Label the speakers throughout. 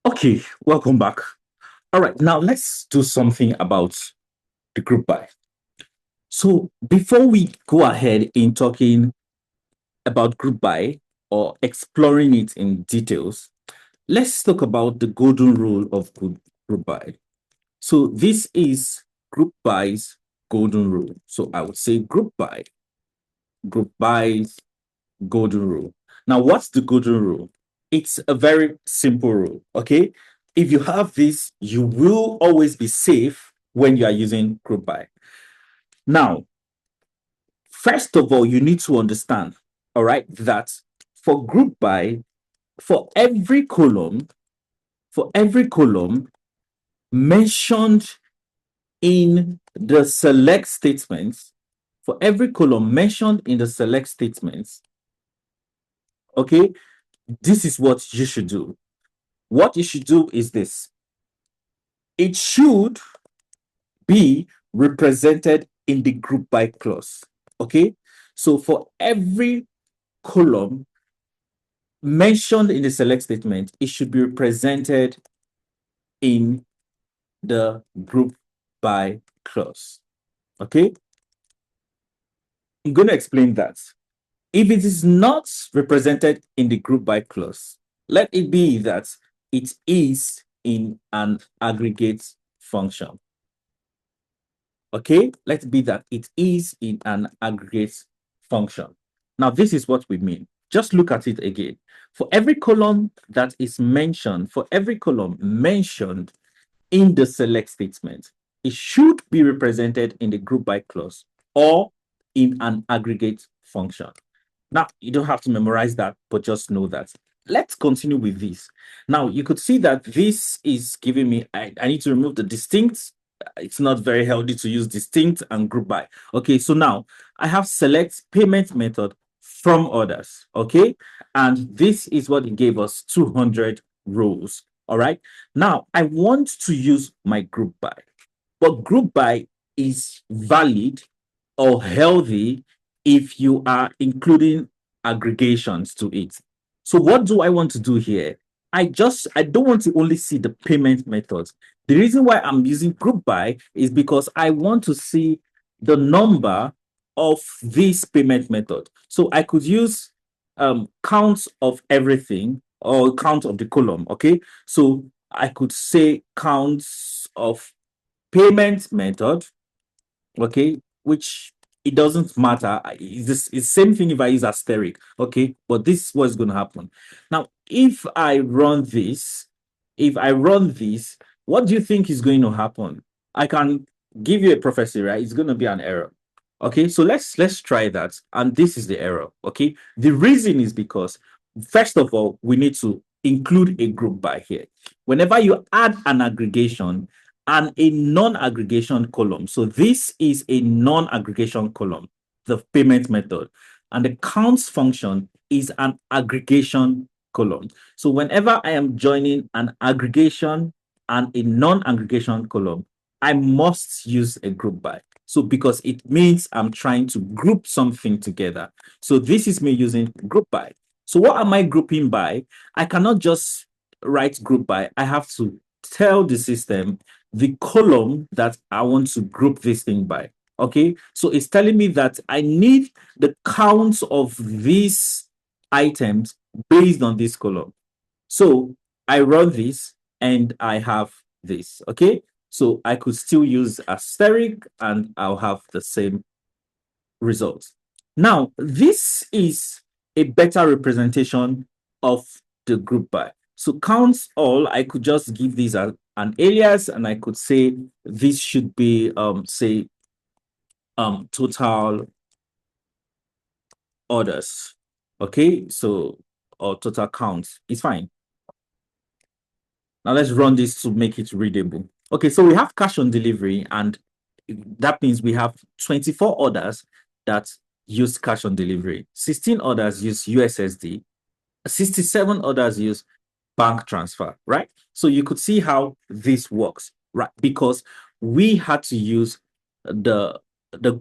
Speaker 1: Okay, welcome back. All right, now let's do something about the group buy. So before we go ahead in talking about group buy or exploring it in details, let's talk about the golden rule of group buy. So this is group buy's golden rule. So I would say group buys, golden rule. Now, what's the golden rule? It's a very simple rule. Okay. If you have this, you will always be safe when you are using group buy. Now, first of all, you need to understand, all right, that for group buy, for for every column mentioned in the select statements, for every column mentioned in the select statements, okay, this is what you should do. What you should do is this: it should be represented in the group by clause. Okay. So for every column mentioned in the select statement, it should be represented in the group by clause. Okay. I'm going to explain that. If it is not represented in the group by clause, let it be that it is in an aggregate function. Okay, let's be that it is in an aggregate function. Now, this is what we mean. Just look at it again. For every column that is mentioned, for every column mentioned in the select statement, it should be represented in the group by clause or in an aggregate function. Now, you don't have to memorize that, but just know that. Let's continue with this. Now, you could see that this is giving me, I need to remove the distinct. It's not very healthy to use distinct and group by. Okay, so now I have select payment method from others. Okay, and this is what it gave us 200 rows. All right, now I want to use my group by, but group by is valid or healthy if you are including aggregations to it. So what do I want to do here? I don't want to only see the payment methods. The reason why I'm using group by is because I want to see the number of this payment method. So I could use counts of everything or count of the column. Okay. So I could say counts of payment method, okay, which it doesn't matter. It's the same thing if I use asterisk, okay, but this is what's going to happen. Now, if I run this, what do you think is going to happen? I can give you a prophecy, right? It's going to be an error. Okay, so let's try that. And this is the error. Okay, the reason is because first of all, we need to include a group by here. Whenever you add an aggregation, and a non-aggregation column. So this is a non-aggregation column, the payment method. And the counts function is an aggregation column. So whenever I am joining an aggregation and a non-aggregation column, I must use a group by. So because it means I'm trying to group something together. So this is me using group by. So what am I grouping by? I cannot just write group by. I have to tell the system the column that I want to group this thing by. Okay, so it's telling me that I need the counts of these items based on this column. So I run this and I have this. Okay, so I could still use asterisk and I'll have the same results. Now, this is a better representation of the group by. So counts all, I could just give these an alias and I could say this should be say total orders. Okay, so or total counts. It's fine. Now let's run this to make it readable. Okay, so we have cash on delivery, and that means we have 24 orders that use cash on delivery, 16 orders use USSD, 67 orders use bank transfer, right? So you could see how this works, right? Because we had to use the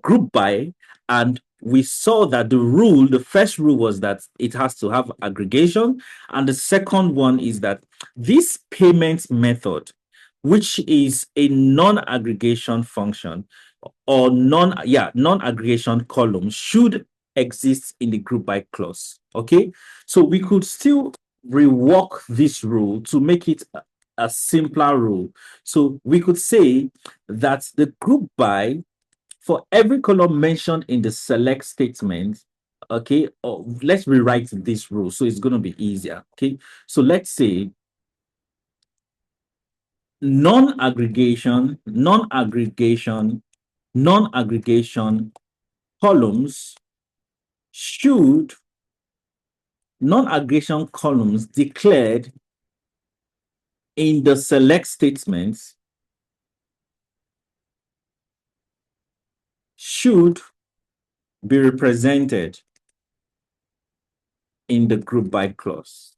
Speaker 1: group by, and we saw that the first rule was that it has to have aggregation. And the second one is that this payment method, which is a non-aggregation function or non-aggregation column, should exist in the group by clause. Okay, so we could still rework this rule to make it a simpler rule. So we could say that the group by, for every column mentioned in the select statement, okay, let's rewrite this rule so it's going to be easier. Okay, so let's say non-aggregation columns should non-aggregation columns declared in the select statements should be represented in the group by clause.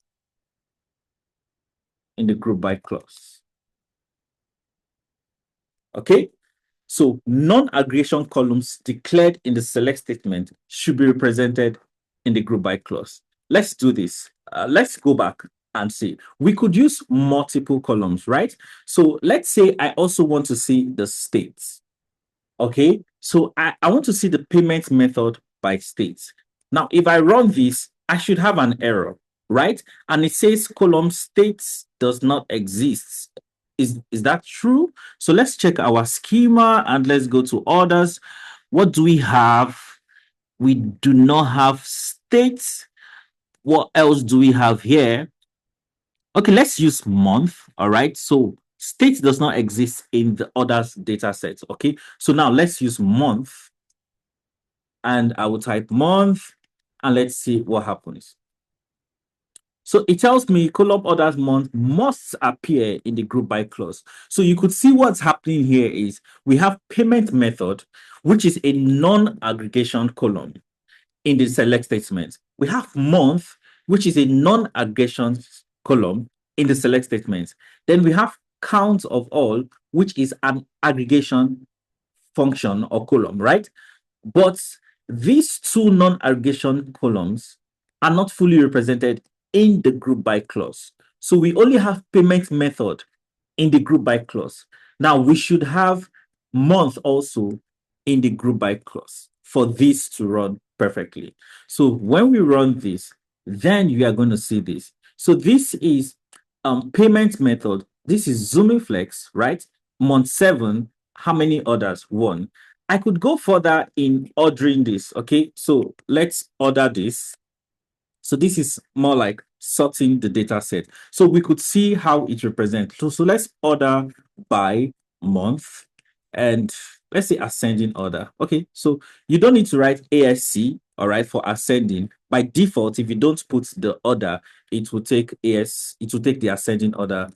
Speaker 1: In the group by clause. Okay, so non-aggregation columns declared in the select statement should be represented in the group by clause. Let's do this. Let's go back and see. We could use multiple columns, right? So let's say I also want to see the states. Okay, so I want to see the payment method by states. Now, if I run this, I should have an error, right? And it says column states does not exist. Is that true? So let's check our schema and let's go to orders. What do we have? We do not have states. What else do we have here? Okay, let's use month. All right, so state does not exist in the orders data set. Okay, so now let's use month, and I will type month and let's see what happens. So it tells me column orders month must appear in the group by clause. So you could see what's happening here is we have payment method, which is a non-aggregation column in the select statement. We have month, which is a non-aggregation column in the select statement. Then we have count of all, which is an aggregation function or column, right? But these two non-aggregation columns are not fully represented in the group by clause. So we only have payment method in the group by clause. Now we should have month also in the group by clause for this to run perfectly. So when we run this, then you are going to see this. So this is payment method. This is zooming flex, right? Month 7, how many orders? 1. I could go further in ordering this. Okay, so let's order this. So this is more like sorting the data set. So we could see how it represents. So let's order by month and let's say ascending order. Okay, so you don't need to write ASC, all right, for ascending. By default, if you don't put the order, it will take the ascending order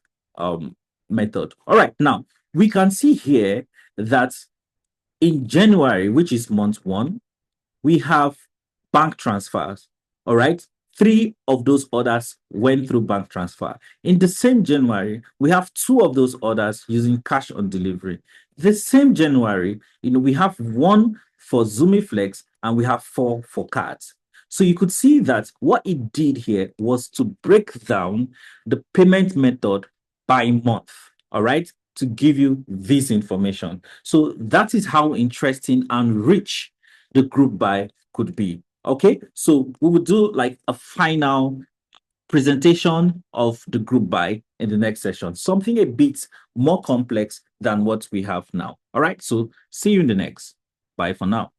Speaker 1: method. All right, now we can see here that in January, which is month 1, we have bank transfers. All right. 3 of those orders went through bank transfer. In the same January, we have 2 of those orders using cash on delivery. The same January, we have 1 for ZumiFlex and we have 4 for cards. So you could see that what it did here was to break down the payment method by month. All right, to give you this information. So that is how interesting and rich the group by could be. Okay, so we will do like a final presentation of the group by in the next session, something a bit more complex than what we have now. All right, so see you in the next. Bye for now.